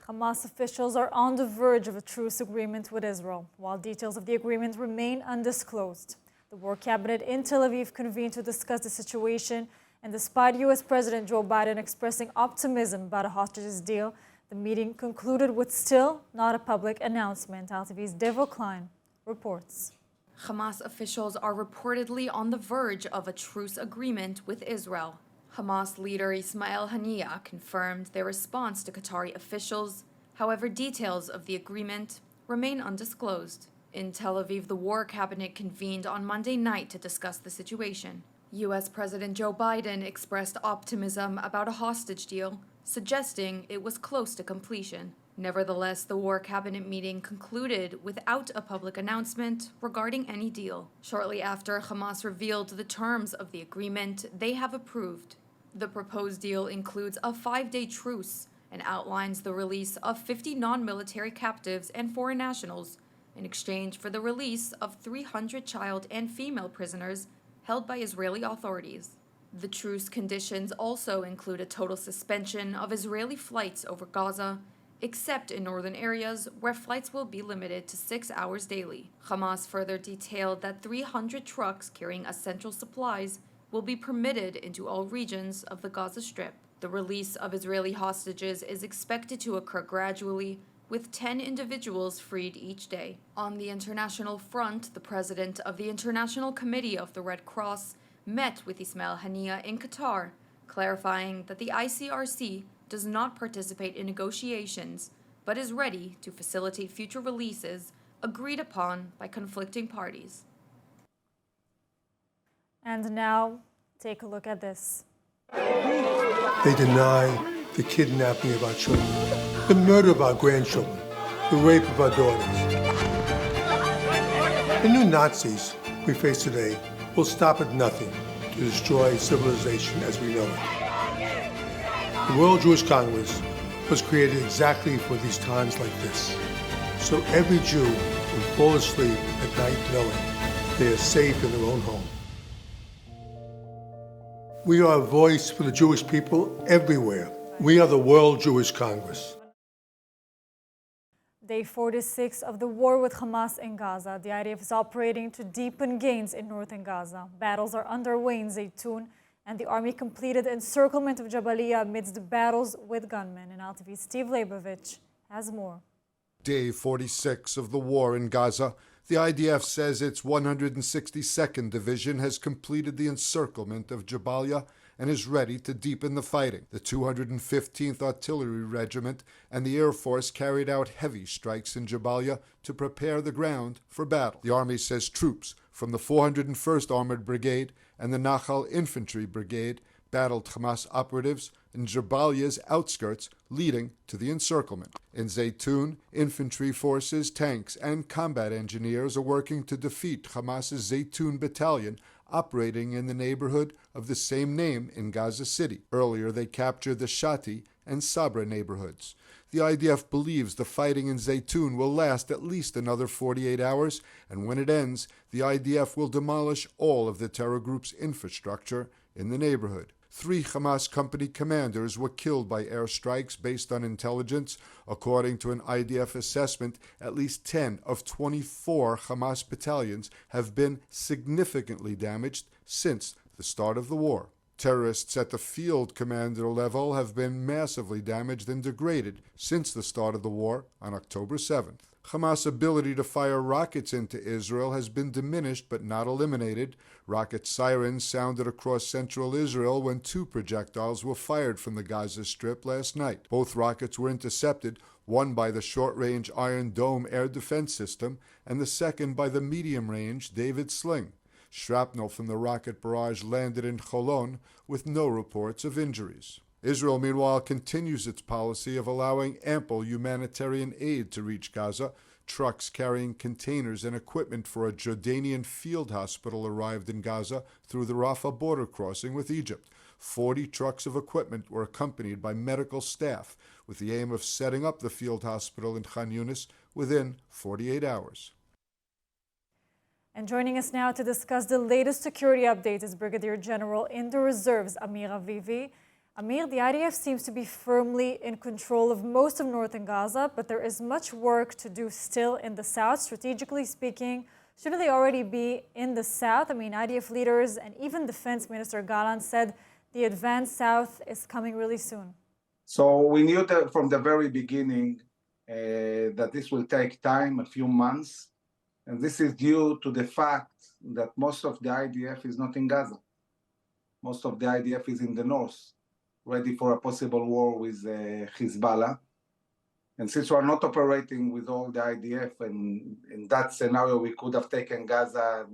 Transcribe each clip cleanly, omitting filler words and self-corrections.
Hamas officials are on the verge of a truce agreement with Israel, while details of the agreement remain undisclosed. The war cabinet in Tel Aviv convened to discuss the situation, and despite U.S. President Joe Biden expressing optimism about a hostages deal, the meeting concluded with still not a public announcement. ILTV's Devo Klein reports. Hamas officials are reportedly on the verge of a truce agreement with Israel. Hamas leader Ismail Haniyeh confirmed their response to Qatari officials. However, details of the agreement remain undisclosed. In Tel Aviv, the war cabinet convened on Monday night to discuss the situation. U.S. President Joe Biden expressed optimism about a hostage deal, suggesting it was close to completion. Nevertheless, the war cabinet meeting concluded without a public announcement regarding any deal. Shortly after Hamas revealed the terms of the agreement they have approved. The proposed deal includes a 5-day truce and outlines the release of 50 non-military captives and foreign nationals in exchange for the release of 300 child and female prisoners held by Israeli authorities. The truce conditions also include a total suspension of Israeli flights over Gaza, except in northern areas where flights will be limited to 6 hours daily. Hamas further detailed that 300 trucks carrying essential supplies will be permitted into all regions of the Gaza Strip. The release of Israeli hostages is expected to occur gradually, with 10 individuals freed each day. On the international front, the president of the International Committee of the Red Cross met with Ismail Haniyeh in Qatar, clarifying that the ICRC does not participate in negotiations, but is ready to facilitate future releases agreed upon by conflicting parties. And now, take a look at this. They deny the kidnapping of our children, the murder of our grandchildren, the rape of our daughters. The new Nazis we face today will stop at nothing to destroy civilization as we know it. The World Jewish Congress was created exactly for these times like this, so every Jew will fall asleep at night knowing they are safe in their own home. We are a voice for the Jewish people everywhere. We are the World Jewish Congress. Day 46 of the war with Hamas in Gaza. The IDF is operating to deepen gains in northern Gaza. Battles are underway in Zaytun, and the army completed the encirclement of Jabaliya amidst the battles with gunmen. And ILTV's Steve Leibovich has more. Day 46 of the war in Gaza. The IDF says its 162nd Division has completed the encirclement of Jabaliya and is ready to deepen the fighting. The 215th Artillery Regiment and the Air Force carried out heavy strikes in Jabaliya to prepare the ground for battle. The Army says troops from the 401st Armored Brigade and the Nachal Infantry Brigade battled Hamas operatives in Jabaliya's outskirts, leading to the encirclement. In Zaytun, infantry forces, tanks, and combat engineers are working to defeat Hamas's Zaytun battalion operating in the neighborhood of the same name in Gaza City. Earlier, they captured the Shati and Sabra neighborhoods. The IDF believes the fighting in Zaytun will last at least another 48 hours, and when it ends, the IDF will demolish all of the terror group's infrastructure in the neighborhood. 3 Hamas company commanders were killed by airstrikes based on intelligence. According to an IDF assessment, at least 10 of 24 Hamas battalions have been significantly damaged since the start of the war. Terrorists at the field commander level have been massively damaged and degraded since the start of the war on October 7th. Hamas' ability to fire rockets into Israel has been diminished but not eliminated. Rocket sirens sounded across central Israel when 2 projectiles were fired from the Gaza Strip last night. Both rockets were intercepted, one by the short-range Iron Dome air defense system and the second by the medium-range David Sling. Shrapnel from the rocket barrage landed in Holon with no reports of injuries. Israel, meanwhile, continues its policy of allowing ample humanitarian aid to reach Gaza. Trucks carrying containers and equipment for a Jordanian field hospital arrived in Gaza through the Rafah border crossing with Egypt. 40 trucks of equipment were accompanied by medical staff with the aim of setting up the field hospital in Khan Yunis within 48 hours. And joining us now to discuss the latest security updates is Brigadier General in the Reserves, Amir Avivi. Amir, the IDF seems to be firmly in control of most of northern Gaza, but there is much work to do still in the south. Strategically speaking, shouldn't they already be in the south? I mean, IDF leaders and even Defense Minister Gallant said the advance south is coming really soon. So we knew that from the very beginning that this will take time, a few months, and this is due to the fact that most of the IDF is not in Gaza. Most of the IDF is in the north, ready for a possible war with Hezbollah. And since we're not operating with all the IDF, and in that scenario, we could have taken Gaza,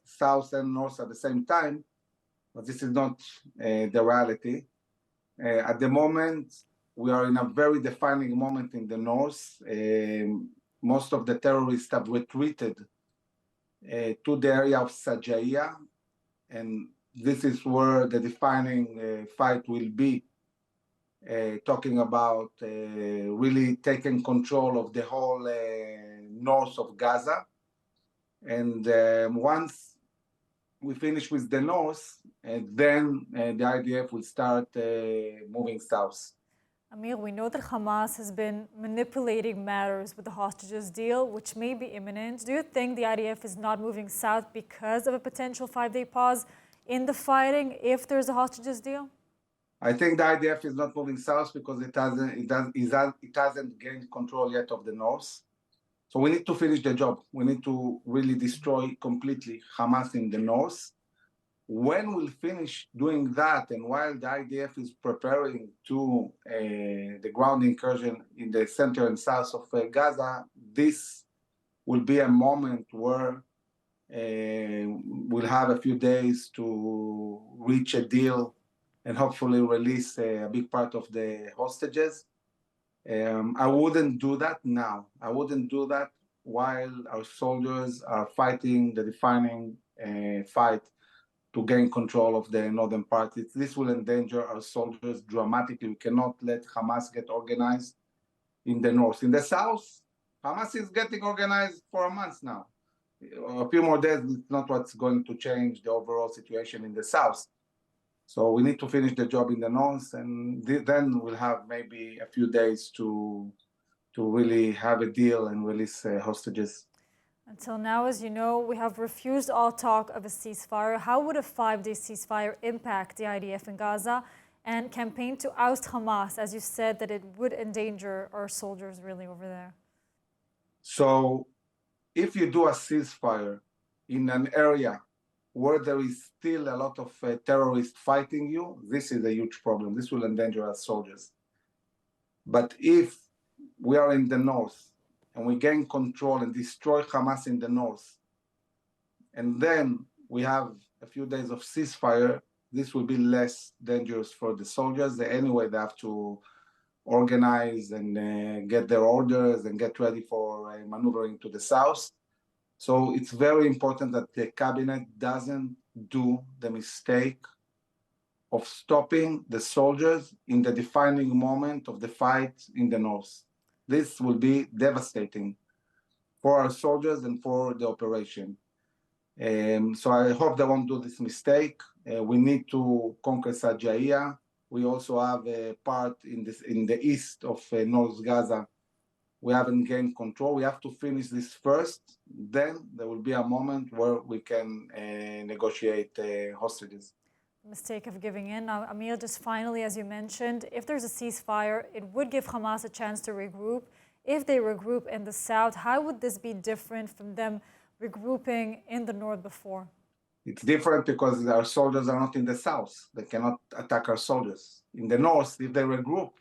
south and north at the same time, but this is not the reality. At the moment, we are in a very defining moment in the north. Most of the terrorists have retreated to the area of Sajaya, and this is where the defining fight will be, talking about really taking control of the whole north of Gaza. And once we finish with the north, then the IDF will start moving south. Amir, we know that Hamas has been manipulating matters with the hostages deal, which may be imminent. Do you think the IDF is not moving south because of a potential 5-day pause in the fighting if there's a hostages deal? I think the IDF is not moving south because it hasn't gained control yet of the north. So we need to finish the job. We need to really destroy completely Hamas in the north. When we'll finish doing that, and while the IDF is preparing to the ground incursion in the center and south of Gaza, this will be a moment where we'll have a few days to reach a deal and hopefully release a big part of the hostages. I wouldn't do that now. I wouldn't do that while our soldiers are fighting the defining fight to gain control of the northern part. This will endanger our soldiers dramatically. We cannot let Hamas get organized in the north. In the south, Hamas is getting organized for a month now. A few more days is not what's going to change the overall situation in the south. So we need to finish the job in the north, and then we'll have maybe a few days to really have a deal and release hostages. Until now, as you know, we have refused all talk of a ceasefire. How would a 5-day ceasefire impact the IDF in Gaza and campaign to oust Hamas, as you said, that it would endanger our soldiers really over there? So if you do a ceasefire in an area where there is still a lot of terrorists fighting you, this is a huge problem. This will endanger our soldiers. But if we are in the north and we gain control and destroy Hamas in the north, and then we have a few days of ceasefire, this will be less dangerous for the soldiers. Anyway, they have to organize and get their orders and get ready for maneuvering to the south. So it's very important that the cabinet doesn't do the mistake of stopping the soldiers in the defining moment of the fight in the north. This will be devastating for our soldiers and for the operation. So I hope they won't do this mistake. We need to conquer Sajaya. We also have a part in the east of North Gaza. We haven't gained control. We have to finish this first. Then there will be a moment where we can negotiate hostages. Mistake of giving in. Now, Amir, just finally, as you mentioned, if there's a ceasefire, it would give Hamas a chance to regroup. If they regroup in the south, how would this be different from them regrouping in the north before? It's different because our soldiers are not in the south. They cannot attack our soldiers. In the north, if they regroup,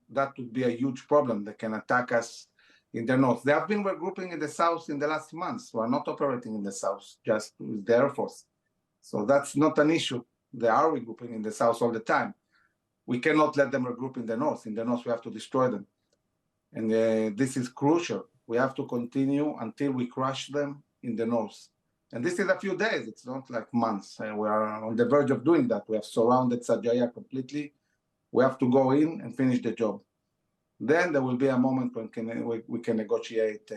that would be a huge problem. They can attack us in the north. They have been regrouping in the south in the last months. We are not operating in the south, just with the Air Force. So that's not an issue. They are regrouping in the south all the time. We cannot let them regroup in the north. In the north, we have to destroy them. And this is crucial. We have to continue until we crush them in the north. And this is a few days. It's not like months. We are on the verge of doing that. We have surrounded Sajaya completely. We have to go in and finish the job. Then there will be a moment when we can negotiate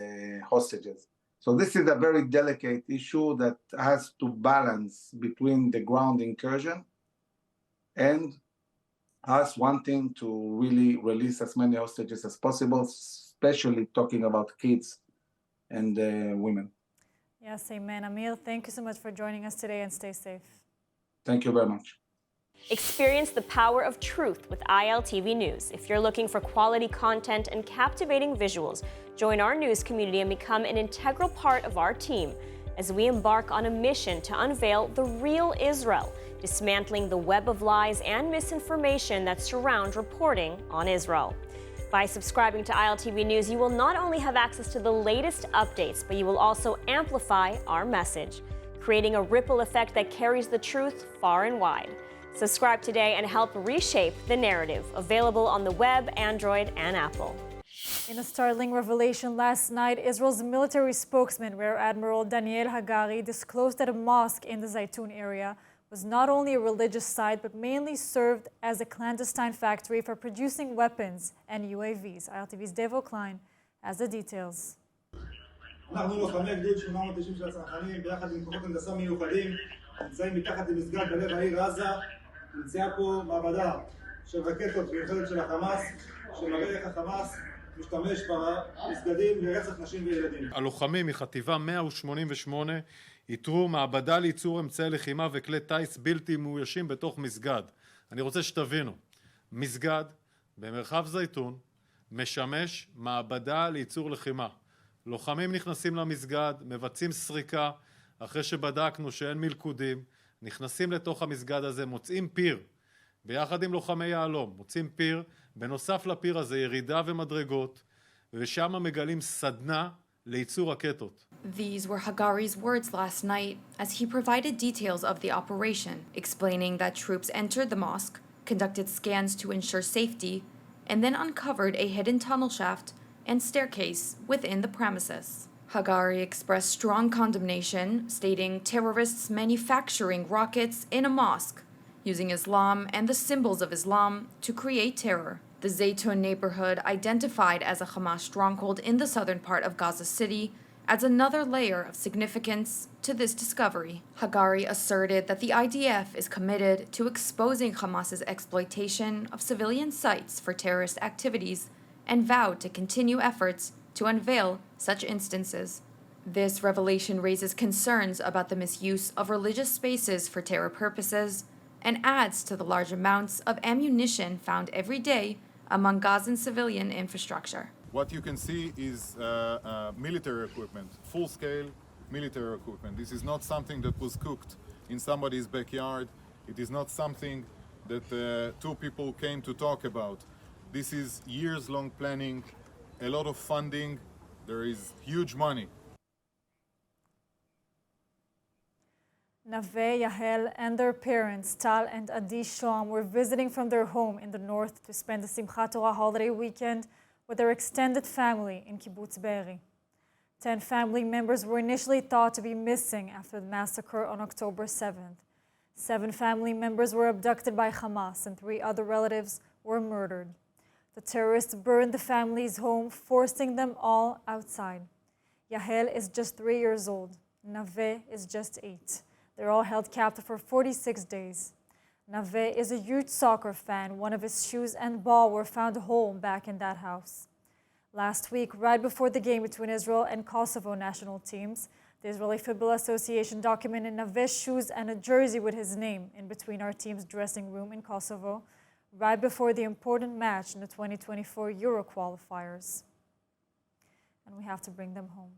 hostages. So this is a very delicate issue that has to balance between the ground incursion and us wanting to really release as many hostages as possible, especially talking about kids and women. Yes, amen. Amir, thank you so much for joining us today, and stay safe. Thank you very much. Experience the power of truth with ILTV News. If you're looking for quality content and captivating visuals, join our news community and become an integral part of our team as we embark on a mission to unveil the real Israel, dismantling the web of lies and misinformation that surround reporting on Israel. By subscribing to ILTV News, you will not only have access to the latest updates, but you will also amplify our message, creating a ripple effect that carries the truth far and wide. Subscribe today and help reshape the narrative. Available on the web, Android, and Apple. In a startling revelation last night, Israel's military spokesman, Rear Admiral Daniel Hagari, disclosed that a mosque in the Zaytun area was not only a religious site, but mainly served as a clandestine factory for producing weapons and UAVs. ILTV's Devo Klein has the details. אנחנו לוחמי גדוד 890 של הצנחנים, ביחד עם כוחות הנדסה מיוחדים, נמצאים מתחת למסגד בלב העיר עזה. נמצאה פה מעבדה של רקטות מיוחדת של החמאס, שמראה איך החמאס משתמש במסגדים לרצח נשים וילדים. הלוחמים מחטיבה 188 איתרו מעבדה לייצור אמצעי לחימה וכלי טיס בלתי מאוישים בתוך מסגד. אני רוצה שתבינו, מסגד במרחב זייתון משמש מעבדה לייצור לחימה. לוחמים נכנסים למסגד, מבצעים סריקה, אחרי שבדקנו שאין מלכודים, נכנסים לתוך המסגד הזה, מוצאים פיר, ביחד עם לוחמי יעלום, מוצאים פיר, בנוסף לפיר הזה ירידה ומדרגות, ושם מגלים סדנה לייצור רקטות. These were Hagari's words last night as he provided details of the operation, explaining that troops entered the mosque, conducted scans to ensure safety, and then uncovered a hidden tunnel shaft and staircase within the premises. Hagari expressed strong condemnation, stating terrorists manufacturing rockets in a mosque, using Islam and the symbols of Islam to create terror. The Zaytun neighborhood, identified as a Hamas stronghold in the southern part of Gaza City, adds another layer of significance to this discovery. Hagari asserted that the IDF is committed to exposing Hamas's exploitation of civilian sites for terrorist activities and vowed to continue efforts to unveil such instances. This revelation raises concerns about the misuse of religious spaces for terror purposes and adds to the large amounts of ammunition found every day among Gazan civilian infrastructure. What you can see is military equipment, full-scale military equipment. This is not something that was cooked in somebody's backyard. It is not something that two people came to talk about. This is years-long planning, a lot of funding. There is huge money. Nave, Yahel, and their parents, Tal and Adi Shoam, were visiting from their home in the north to spend the Simchat Torah holiday weekend with their extended family in Kibbutz Be'eri. 10 family members were initially thought to be missing after the massacre on October 7th. 7 family members were abducted by Hamas and 3 other relatives were murdered. The terrorists burned the family's home, forcing them all outside. Yahel is just 3 years old. Nave is just 8. They're all held captive for 46 days. Nave is a huge soccer fan. One of his shoes and ball were found whole back in that house. Last week, right before the game between Israel and Kosovo national teams, the Israeli Football Association documented Nave's shoes and a jersey with his name in between our team's dressing room in Kosovo, right before the important match in the 2024 Euro qualifiers. And we have to bring them home.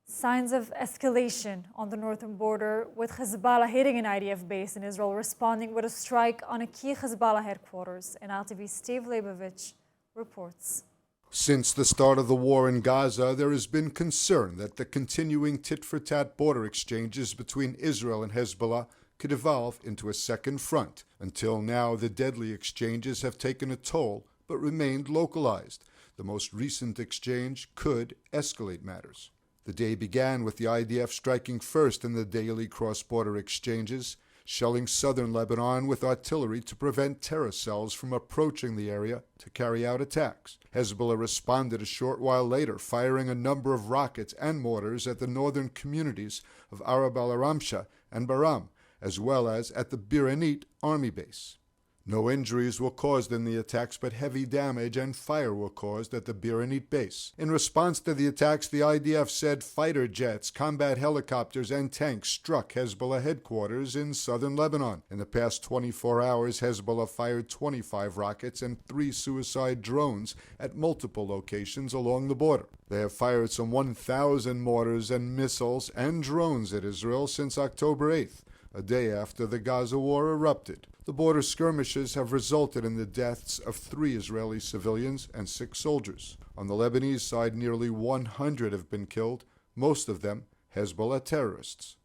Signs of escalation on the northern border, with Hezbollah hitting an IDF base in Israel, responding with a strike on a key Hezbollah headquarters. And ILTV's Steve Leibovich reports. Since the start of the war in Gaza, there has been concern that the continuing tit-for-tat border exchanges between Israel and Hezbollah could evolve into a second front. Until now, the deadly exchanges have taken a toll, but remained localized. The most recent exchange could escalate matters. The day began with the IDF striking first in the daily cross-border exchanges, shelling southern Lebanon with artillery to prevent terror cells from approaching the area to carry out attacks. Hezbollah responded a short while later, firing a number of rockets and mortars at the northern communities of Arab al-Aramsha and Baram, as well as at the Biranit army base. No injuries were caused in the attacks, but heavy damage and fire were caused at the Biranit base. In response to the attacks, the IDF said fighter jets, combat helicopters, and tanks struck Hezbollah headquarters in southern Lebanon. In the past 24 hours, Hezbollah fired 25 rockets and 3 suicide drones at multiple locations along the border. They have fired some 1,000 mortars and missiles and drones at Israel since October 8th, a day after the Gaza war erupted. The border skirmishes have resulted in the deaths of 3 Israeli civilians and 6 soldiers. On the Lebanese side, nearly 100 have been killed, most of them Hezbollah terrorists.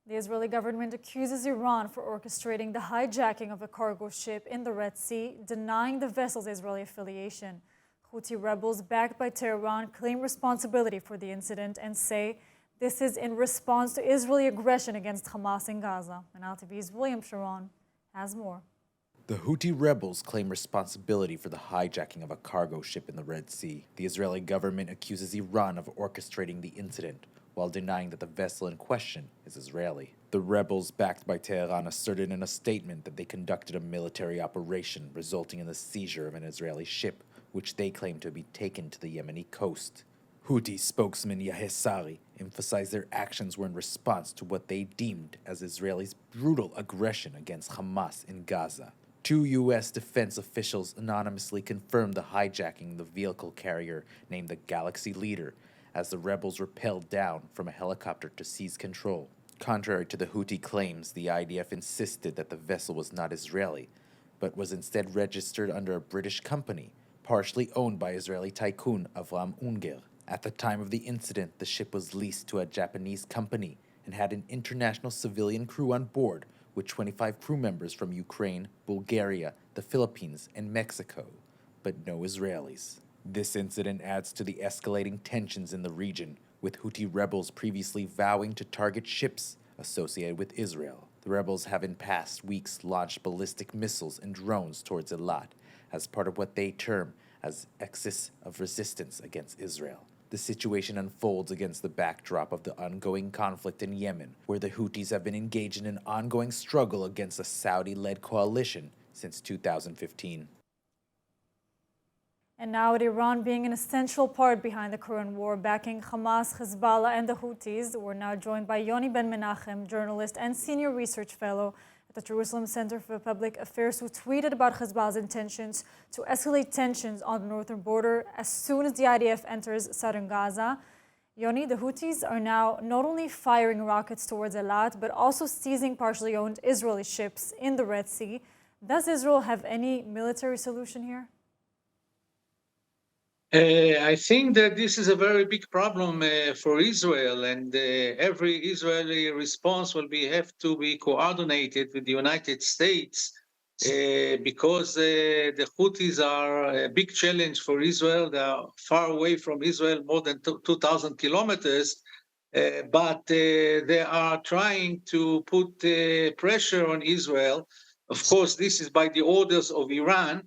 The Israeli government accuses Iran for orchestrating the hijacking of a cargo ship in the Red Sea, denying the vessel's Israeli affiliation. Houthi rebels backed by Tehran claim responsibility for the incident and say this is in response to Israeli aggression against Hamas in Gaza. And ILTV's William Sharon has more. The Houthi rebels claim responsibility for the hijacking of a cargo ship in the Red Sea. The Israeli government accuses Iran of orchestrating the incident, while denying that the vessel in question is Israeli. The rebels, backed by Tehran, asserted in a statement that they conducted a military operation resulting in the seizure of an Israeli ship, which they claim to be taken to the Yemeni coast. Houthi spokesman Yahya Sari emphasized their actions were in response to what they deemed as Israel's brutal aggression against Hamas in Gaza. 2 U.S. defense officials anonymously confirmed the hijacking of the vehicle carrier named the Galaxy Leader as the rebels rappelled down from a helicopter to seize control. Contrary to the Houthi claims, the IDF insisted that the vessel was not Israeli, but was instead registered under a British company, partially owned by Israeli tycoon Avram Unger. At the time of the incident, the ship was leased to a Japanese company and had an international civilian crew on board, with 25 crew members from Ukraine, Bulgaria, the Philippines, and Mexico, but no Israelis. This incident adds to the escalating tensions in the region, with Houthi rebels previously vowing to target ships associated with Israel. The rebels have in past weeks launched ballistic missiles and drones towards Eilat as part of what they term as axis of resistance against Israel. The situation unfolds against the backdrop of the ongoing conflict in Yemen, where the Houthis have been engaged in an ongoing struggle against a Saudi-led coalition since 2015. And now with Iran being an essential part behind the current war, backing Hamas, Hezbollah, and the Houthis, we're now joined by Yoni Ben Menachem, journalist and senior research fellow at the Jerusalem Center for Public Affairs, who tweeted about Hezbollah's intentions to escalate tensions on the northern border as soon as the IDF enters southern Gaza. Yoni, the Houthis are now not only firing rockets towards Eilat, but also seizing partially owned Israeli ships in the Red Sea. Does Israel have any military solution here? I think that this is a very big problem for Israel, and every Israeli response will have to be coordinated with the United States because the Houthis are a big challenge for Israel. They are far away from Israel, more than 2,000 kilometers, but they are trying to put pressure on Israel. Of course, this is by the orders of Iran.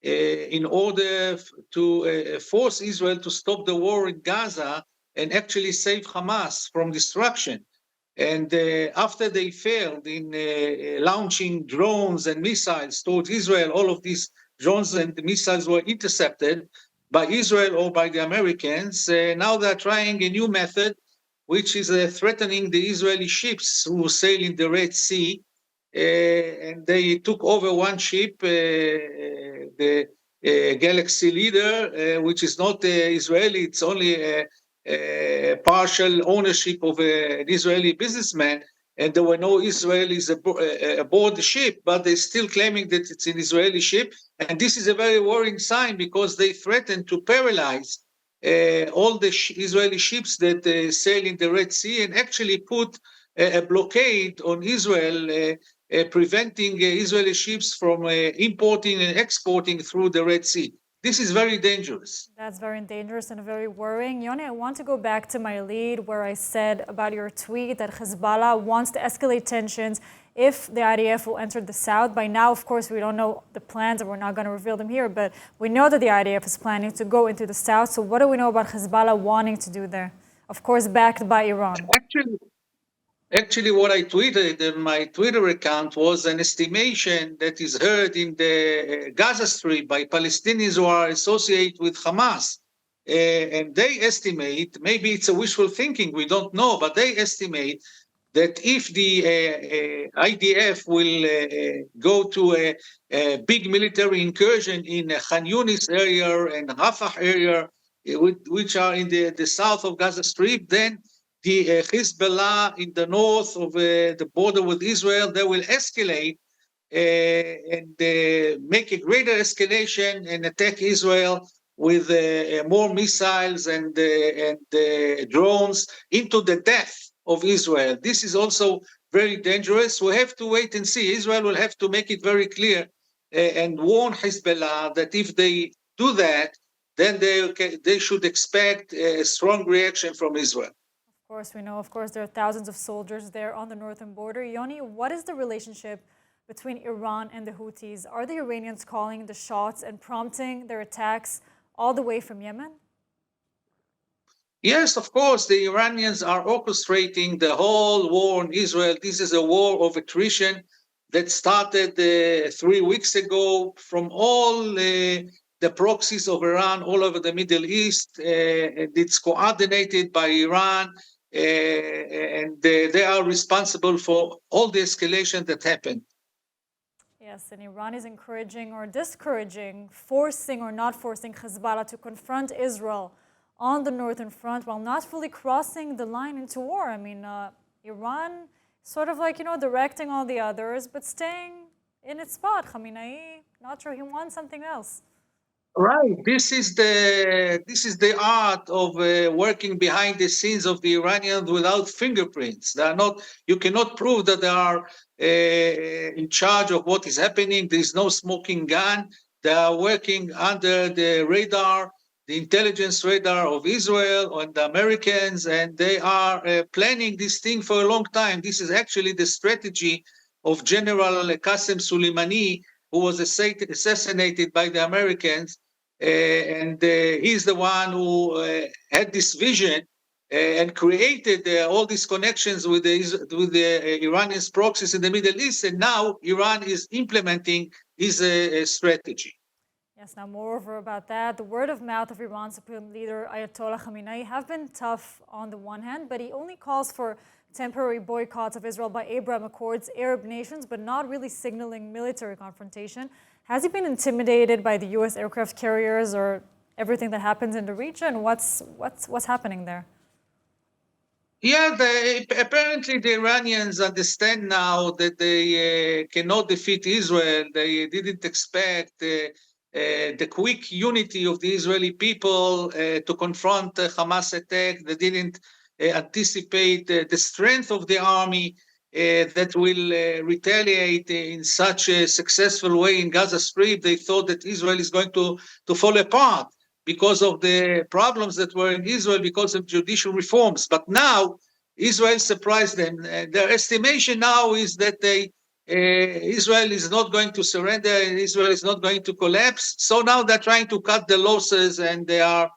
In order to force Israel to stop the war in Gaza and actually save Hamas from destruction. And after they failed in launching drones and missiles towards Israel, all of these drones and missiles were intercepted by Israel or by the Americans. Now they're trying a new method, which is threatening the Israeli ships who sail in the Red Sea. And they took over one ship, the Galaxy Leader, which is not Israeli. It's only a partial ownership of an Israeli businessman, and there were no Israelis aboard the ship, but they're still claiming that it's an Israeli ship. And this is a very worrying sign because they threaten to paralyze all the Israeli ships that sail in the Red Sea and actually put a blockade on Israel, preventing Israeli ships from importing and exporting through the Red Sea. This is very dangerous. That's very dangerous and very worrying. Yoni, I want to go back to my lead where I said about your tweet that Hezbollah wants to escalate tensions if the IDF will enter the south. By now, of course, we don't know the plans and we're not going to reveal them here, but we know that the IDF is planning to go into the south. So what do we know about Hezbollah wanting to do there? Of course, backed by Iran. Actually, what I tweeted in my Twitter account was an estimation that is heard in the Gaza Strip by Palestinians who are associated with Hamas. And they estimate, maybe it's a wishful thinking, we don't know, but they estimate that if the IDF will go to a big military incursion in Khan Yunis area and Rafah area, which are in the south of Gaza Strip, then the Hezbollah in the north of the border with Israel, they will escalate and make a greater escalation and attack Israel with more missiles and drones into the death of Israel. This is also very dangerous. We have to wait and see. Israel will have to make it very clear and warn Hezbollah that if they do that, then they should expect a strong reaction from Israel. Of course, we know, there are thousands of soldiers there on the northern border. Yoni, what is the relationship between Iran and the Houthis? Are the Iranians calling the shots and prompting their attacks all the way from Yemen? Yes, of course, the Iranians are orchestrating the whole war on Israel. This is a war of attrition that started 3 weeks ago from all the proxies of Iran all over the Middle East. It's coordinated by Iran, and they are responsible for all the escalation that happened. Yes, and Iran is encouraging or discouraging, forcing or not forcing Hezbollah to confront Israel on the northern front while not fully crossing the line into war. I mean, Iran sort of like, directing all the others, but staying in its spot. Khamenei, not sure he wants something else. Right. This is the art of working behind the scenes of the Iranians without fingerprints. They are not. You cannot prove that they are in charge of what is happening. There is no smoking gun. They are working under the radar, the intelligence radar of Israel and the Americans, and they are planning this thing for a long time. This is actually the strategy of General Qasem Soleimani, who was assassinated by the Americans. And he's the one who had this vision and created all these connections with the Iranian proxies in the Middle East. And now Iran is implementing his strategy. Yes, now moreover about that, the word of mouth of Iran's Supreme Leader Ayatollah Khamenei have been tough on the one hand, but he only calls for temporary boycotts of Israel by Abraham Accords, Arab nations, but not really signaling military confrontation. Has he been intimidated by the U.S. aircraft carriers or everything that happens in the region? What's happening there? Yeah, apparently the Iranians understand now that they cannot defeat Israel. They didn't expect the quick unity of the Israeli people to confront the Hamas attack. They didn't anticipate the strength of the army that will retaliate in such a successful way in Gaza Strip. They thought that Israel is going to fall apart because of the problems that were in Israel because of judicial reforms. But now Israel surprised them. Their estimation now is that Israel is not going to surrender and Israel is not going to collapse. So now they're trying to cut the losses, and they are,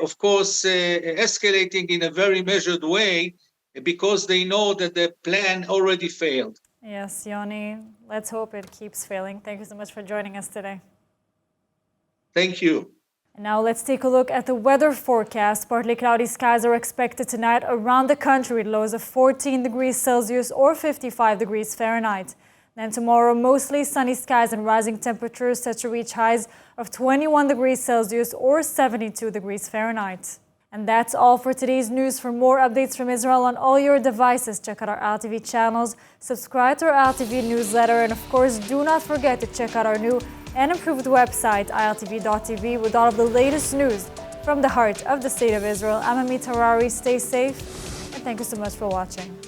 of course, escalating in a very measured way because they know that the plan already failed. Yes, Yoni, let's hope it keeps failing. Thank you so much for joining us today. Thank you. And now let's take a look at the weather forecast. Partly cloudy skies are expected tonight around the country with lows of 14 degrees Celsius or 55 degrees Fahrenheit. Then tomorrow, mostly sunny skies and rising temperatures set to reach highs of 21 degrees Celsius or 72 degrees Fahrenheit. And that's all for today's news. For more updates from Israel on all your devices, check out our ILTV channels, subscribe to our ILTV newsletter, and of course, do not forget to check out our new and improved website, ILTV.tv, with all of the latest news from the heart of the State of Israel. I'm Amit Harari. Stay safe, and thank you so much for watching.